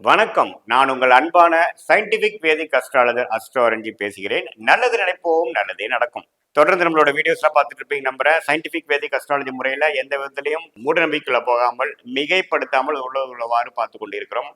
வணக்கம். நான் உங்கள் அன்பான சயின்டிபிக் வேதிக் அஸ்ட்ராலஜர் அஸ்ட்ரோரஞ்சி பேசுகிறேன். நல்லது நினைப்போம், நல்லதே நடக்கும். தொடர்ந்து நம்மளோட வீடியோஸ்லாம் பார்த்துட்டு இருப்பீங்க நம்புறேன். சயின்டிபிக் வேதிக் அஸ்ட்ராலஜி முறையில் எந்த விதத்திலையும் மூட நம்பிக்கைக்குள்ள போகாமல் மிகைப்படுத்தாமல் உள்ளவாறு பார்த்து கொண்டிருக்கிறோம்.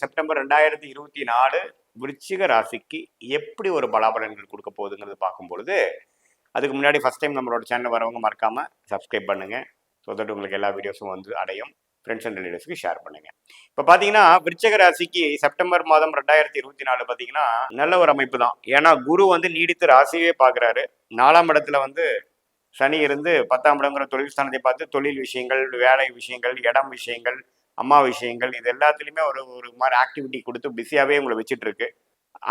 செப்டம்பர் 2024 விருச்சிக ராசிக்கு எப்படி ஒரு பலாபலன்கள் கொடுக்க போகுதுங்கிறது பார்க்கும்பொழுது, அதுக்கு முன்னாடி ஃபஸ்ட் டைம் நம்மளோட சேனல் வரவங்க மறக்காமல் சப்ஸ்கிரைப் பண்ணுங்கள். ஸோ தட் உங்களுக்கு எல்லா வீடியோஸும் வந்து அடையும். ஃப்ரெண்ட்ஸ் அண்ட் ரிலேட்டிவ்ஸ்க்கு ஷேர் பண்ணுங்கள். இப்போ பார்த்தீங்கன்னா விருச்சிக ராசிக்கு செப்டம்பர் மாதம் 2024 பார்த்தீங்கன்னா நல்ல ஒரு அமைப்பு தான். ஏன்னா குரு வந்து நீடித்து ராசியே பார்க்குறாரு. 4ஆம் இடத்துல வந்து சனி இருந்து 10ஆம் இடங்கிற தொழில் ஸ்தானத்தை பார்த்து தொழில் விஷயங்கள், வேலை விஷயங்கள், இடம் விஷயங்கள், அம்மா விஷயங்கள், இது எல்லாத்துலேயுமே ஒரு ஒரு மாதிரி ஆக்டிவிட்டி கொடுத்து பிஸியாகவே உங்களை வச்சுட்டு இருக்கு.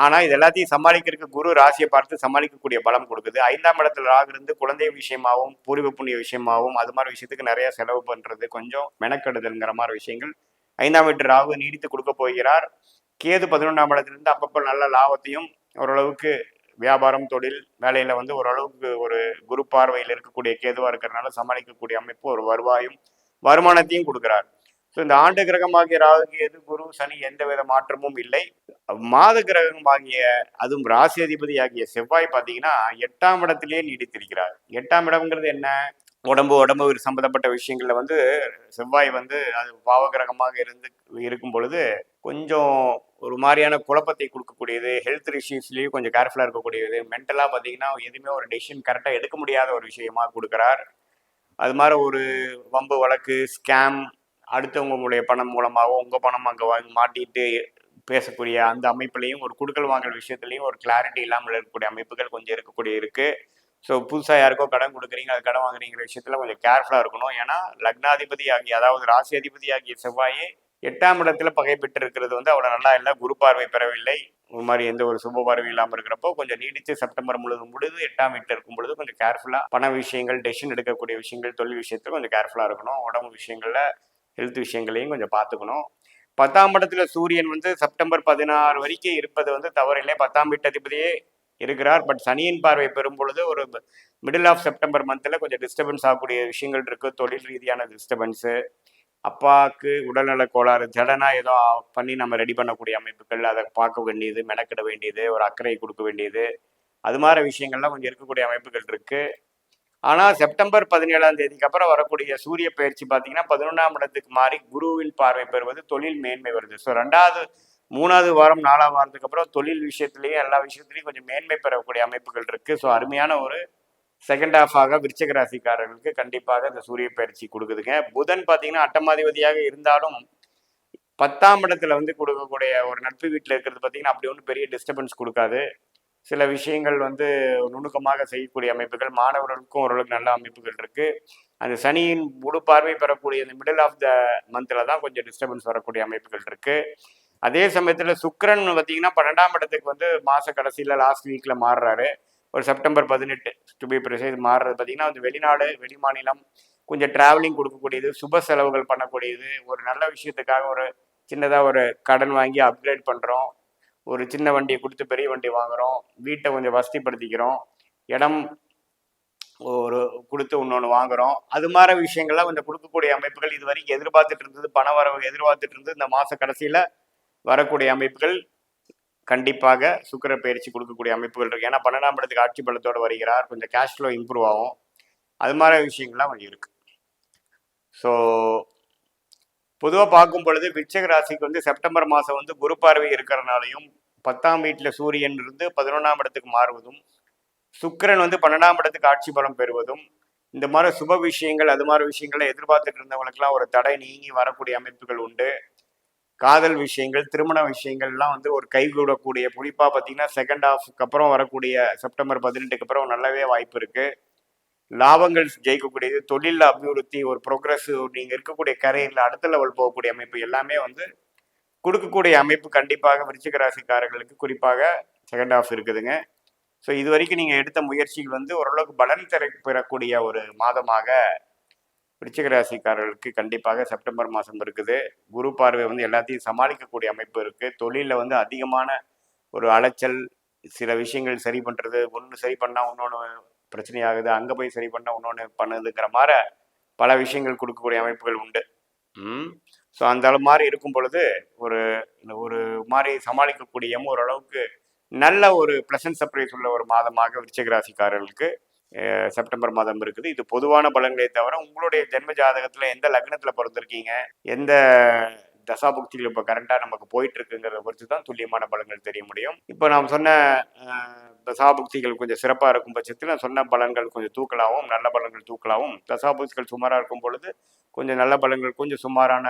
ஆனால் இது எல்லாத்தையும் சமாளிக்கிறதுக்கு குரு ராசியை பார்த்து சமாளிக்கக்கூடிய பலம் கொடுக்குது. 5ஆம் இடத்துல ராகு இருந்து குழந்தை விஷயமாகவும் பூர்வ புண்ணிய விஷயமாகவும் அது மாதிரி விஷயத்துக்கு நிறைய செலவு பண்ணுறது, கொஞ்சம் மெனக்கெடுதல்ங்கிற மாதிரி விஷயங்கள் 5ஆம் வீட்டு ராகு நீடித்து கொடுக்க போகிறார். கேது 11ஆம் இடத்துலேருந்து அப்பப்போ நல்ல லாபத்தையும் ஓரளவுக்கு வியாபாரம், தொழில், வேலையில் வந்து ஓரளவுக்கு ஒரு குரு பார்வையில் இருக்கக்கூடிய கேதுவாக இருக்கிறதுனால சமாளிக்கக்கூடிய அமைப்பு, ஒரு வருமானத்தையும் கொடுக்குறார். ஸோ இந்த ஆண்டு கிரகமாகிய ராகு, கேது, குரு, சனி எந்த வித மாற்றமும் இல்லை. மாத கிரகமாகிய அதுவும் ராசி அதிபதி ஆகிய செவ்வாய் பார்த்தீங்கன்னா 8ஆம் இடத்திலேயே நீடித்திருக்கிறார். 8ஆம் இடம்ங்கிறது என்ன? உடம்பு சம்பந்தப்பட்ட விஷயங்கள்ல வந்து செவ்வாய் வந்து அது பாவகிரகமாக இருக்கும் பொழுது கொஞ்சம் ஒரு மாதிரியான குழப்பத்தை கொடுக்கக்கூடியது. ஹெல்த் இஷ்யூஸ்லேயும் கொஞ்சம் கேர்ஃபுல்லாக இருக்கக்கூடியது. மென்டலாக பார்த்தீங்கன்னா எதுவுமே ஒரு டெசிஷன் கரெக்டாக எடுக்க முடியாத ஒரு விஷயமா கொடுக்குறார். அது மாதிரி ஒரு வம்பு வழக்கு, ஸ்கேம், அடுத்தவங்களுடைய பணம் மூலமாகவோ உங்கள் பணம் அங்கே வாங்கி மாட்டிட்டு பேசக்கூடிய அந்த அமைப்புலையும் ஒரு குடுக்கல் வாங்கல் விஷயத்துலையும் ஒரு கிளாரிட்டி இல்லாமல் இருக்கக்கூடிய அமைப்புகள் கொஞ்சம் இருக்கு. ஸோ புதுசாக யாருக்கோ கடன் கொடுக்குறீங்க, அது கடன் வாங்குறீங்கிற விஷயத்தில் கொஞ்சம் கேர்ஃபுல்லாக இருக்கணும். ஏன்னா லக்னாதிபதி ஆகிய அதாவது ராசி அதிபதி ஆகிய செவ்வாயே 8ஆம் இடத்துல பகை பெற்று இருக்கிறது வந்து அவ்வளோ நல்லா இல்லை. குரு பார்வை பெறவில்லை. ஒரு மாதிரி எந்த ஒரு சுப பார்வை இல்லாமல் இருக்கிறப்போ கொஞ்சம் நீடித்து செப்டம்பர் முழுவதும் 8ஆம் வீட்டில் இருக்கும் பொழுது கொஞ்சம் கேர்ஃபுல்லாக பண விஷயங்கள், டெசிஷன் எடுக்கக்கூடிய விஷயங்கள், தொழில் விஷயத்தில் கொஞ்சம் கேர்ஃபுல்லாக இருக்கணும். உடம்பு விஷயங்களில், ஹெல்த் விஷயங்களையும் கொஞ்சம் பார்த்துக்கணும். 10ஆம் இடத்துல சூரியன் வந்து செப்டம்பர் 16 வரைக்கும் இருப்பது வந்து தவறில்லை. 10ஆம் வீட்டு அதிபதியே இருக்கிறார். பட் சனியின் பார்வை பெறும் பொழுது ஒரு மிடில் ஆஃப் செப்டம்பர் மந்த்தில் கொஞ்சம் டிஸ்டர்பன்ஸ் ஆகக்கூடிய விஷயங்கள் இருக்குது. தொழில் ரீதியான டிஸ்டர்பன்ஸு, அப்பாவுக்கு உடல்நல கோளாறு, ஜடனா ஏதோ பண்ணி நம்ம ரெடி பண்ணக்கூடிய அமைப்புகள், அதை பார்க்க வேண்டியது, மெனக்கிட வேண்டியது, ஒரு அக்கறை கொடுக்க வேண்டியது, அது மாதிரி விஷயங்கள்லாம் கொஞ்சம் இருக்கக்கூடிய அமைப்புகள் இருக்குது. ஆனால் செப்டம்பர் 17ஆம் தேதிக்கு அப்புறம் வரக்கூடிய சூரிய பயிற்சி பார்த்தீங்கன்னா 11ஆம் இடத்துக்கு மாறி குருவின் பார்வை பெறுவது தொழில் மேன்மை வருது. ஸோ 3வது வாரம் 4ஆம் வாரத்துக்கு அப்புறம் தொழில் விஷயத்துலேயும் எல்லா விஷயத்துலையும் கொஞ்சம் மேன்மை பெறக்கூடிய அமைப்புகள் இருக்குது. ஸோ அருமையான ஒரு செகண்ட் ஹாஃபாக விருச்சிக ராசிக்காரர்களுக்கு கண்டிப்பாக இந்த சூரிய பயிற்சி கொடுக்குதுங்க. புதன் பார்த்தீங்கன்னா அட்டமாதிபதியாக இருந்தாலும் 10ஆம் இடத்துல வந்து கொடுக்கக்கூடிய ஒரு நட்பு வீட்டில் இருக்கிறது பார்த்தீங்கன்னா அப்படி ஒன்றும் பெரிய டிஸ்டர்பன்ஸ் கொடுக்காது. சில விஷயங்கள் வந்து நுணுக்கமாக செய்யக்கூடிய அமைப்புகள், மாணவர்களுக்கும் ஓரளவுக்கு நல்ல அமைப்புகள் இருக்குது. அந்த சனியின் முழு பார்வை பெறக்கூடிய இந்த மிடில் ஆஃப் த மந்தில் தான் கொஞ்சம் டிஸ்டர்பன்ஸ் வரக்கூடிய அமைப்புகள் இருக்குது. அதே சமயத்தில் சுக்கிரன் பார்த்தீங்கன்னா 12ஆம் இடத்துக்கு வந்து மாத கடைசியில் லாஸ்ட் வீக்கில் மாறுறாரு. ஒரு செப்டம்பர் 18 டு பி ப்ரிசைஸ் மாறுறது பார்த்தீங்கன்னா வந்து வெளிநாடு, வெளிமாநிலம், கொஞ்சம் டிராவலிங் கொடுக்கக்கூடியது, சுப செலவுகள் பண்ணக்கூடியது, ஒரு நல்ல விஷயத்துக்காக ஒரு சின்னதாக ஒரு கடன் வாங்கி அப்கிரேட் பண்ணுறோம், ஒரு சின்ன வண்டியை கொடுத்து பெரிய வண்டி வாங்குகிறோம், வீட்டை கொஞ்சம் வசதிப்படுத்திக்கிறோம், இடம் ஒரு கொடுத்து இன்னொன்று வாங்குகிறோம், அது மாதிரி விஷயங்கள்லாம் கொஞ்சம் கொடுக்கக்கூடிய அமைப்புகள் இது வரைக்கும் எதிர்பார்த்துட்டு இருந்தது, பண வரவு எதிர்பார்த்துட்டு இருந்தது, இந்த மாத கடைசியில் வரக்கூடிய அமைப்புகள் கண்டிப்பாக சுக்கிர பயிற்சி கொடுக்கக்கூடிய அமைப்புகள் இருக்குது. ஏன்னா 12ஆம் இடத்துக்கு ஆட்சி பலத்தோடு வருகிறார். கொஞ்சம் கேஷ் ஃப்ளோ இம்ப்ரூவ் ஆகும். அது மாதிரி விஷயங்கள்லாம் கொஞ்சம் இருக்குது. ஸோ பொதுவாக பார்க்கும் பொழுது விருச்சிக ராசிக்கு வந்து செப்டம்பர் மாதம் வந்து குரு பார்வை இருக்கிறனாலையும் 10ஆம் வீட்டில் சூரியன் இருந்து 11ஆம் இடத்துக்கு மாறுவதும், சுக்கிரன் வந்து 12ஆம் இடத்துக்கு ஆட்சி பலம் பெறுவதும், இந்த மாதிரி சுப விஷயங்கள் அது மாதிரி விஷயங்களை எதிர்பார்த்துட்டு இருந்தவங்களுக்குலாம் ஒரு தடை நீங்கி வரக்கூடிய அமைப்புகள் உண்டு. காதல் விஷயங்கள், திருமண விஷயங்கள்லாம் வந்து ஒரு கைகூடக்கூடிய குறிப்பாக பார்த்தீங்கன்னா செகண்ட் ஹாஃப்க்கு அப்புறம் வரக்கூடிய செப்டம்பர் 18க்கு அப்புறம் நல்லாவே வாய்ப்பு இருக்குது. லாபங்கள் ஜெயிக்கக்கூடியது, தொழில் அபிவிருத்தி, ஒரு ப்ரோக்ரஸ், நீங்கள் இருக்கக்கூடிய கரியரில் அடுத்த லெவல் போகக்கூடிய அமைப்பு எல்லாமே வந்து கொடுக்கக்கூடிய அமைப்பு கண்டிப்பாக விருச்சிக ராசிக்காரர்களுக்கு குறிப்பாக செகண்ட் ஹாஃப் இருக்குதுங்க. ஸோ இது வரைக்கும் நீங்கள் எடுத்த முயற்சிகள் வந்து ஓரளவுக்கு பலன் பெறக்கூடிய ஒரு மாதமாக விருச்சிக ராசிக்காரர்களுக்கு கண்டிப்பாக செப்டம்பர் மாதம் இருக்குது. குரு பார்வை வந்து எல்லாத்தையும் சமாளிக்கக்கூடிய அமைப்பு இருக்குது. தொழிலில் வந்து அதிகமான ஒரு அலைச்சல், சில விஷயங்கள் சரி பண்ணுறது, ஒன்று சரி பண்ணால் இன்னொன்று பிரச்சனையாகுது, அங்கே போய் சரி பண்ணால் இன்னொன்று பண்ணுதுங்கிற மாதிரி பல விஷயங்கள் கொடுக்கக்கூடிய அமைப்புகள் உண்டு. ஸோ அந்த மாதிரி இருக்கும் பொழுது ஒரு ஒரு மாதிரி சமாளிக்கக்கூடியவும் ஓரளவுக்கு நல்ல ஒரு ப்ளசன்ட் சர்ப்ரைஸ் உள்ள ஒரு மாதமாக விருச்சிக ராசிக்காரர்களுக்கு செப்டம்பர் மாதம் இருக்குது. இது பொதுவான பலன்களை தவிர உங்களுடைய ஜென்ம ஜாதகத்தில் எந்த லக்னத்தில் பிறந்திருக்கீங்க, எந்த தசாபுக்திகள் இப்போ கரண்டாக நமக்கு போயிட்டு இருக்குங்கிறத பொறுத்து தான் துல்லியமான பலன்கள் தெரிய முடியும். இப்போ நாம் சொன்ன தசாபுக்திகள் கொஞ்சம் சிறப்பாக இருக்கும் பட்சத்தில் நான் சொன்ன பலன்கள் கொஞ்சம் தூக்கலாகவும், நல்ல பலன்கள் தூக்கலாகவும், தசாபுக்திகள் சுமாராக இருக்கும் பொழுது கொஞ்சம் நல்ல பலன்கள் கொஞ்சம் சுமாரான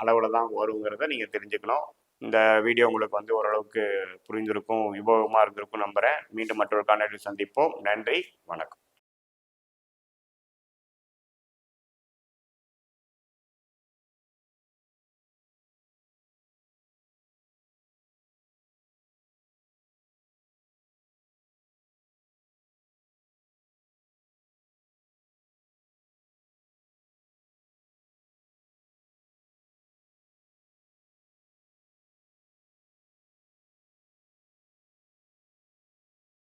அளவில் தான் வருங்கிறத நீங்கள் தெரிஞ்சுக்கணும். இந்த வீடியோ உங்களுக்கு வந்து ஓரளவுக்கு புரிந்திருக்கும், உபயோகமாக இருந்திருக்கும் நம்புகிறேன். மீண்டும் மற்றொரு காணொலியில் சந்திப்போம். நன்றி, வணக்கம்.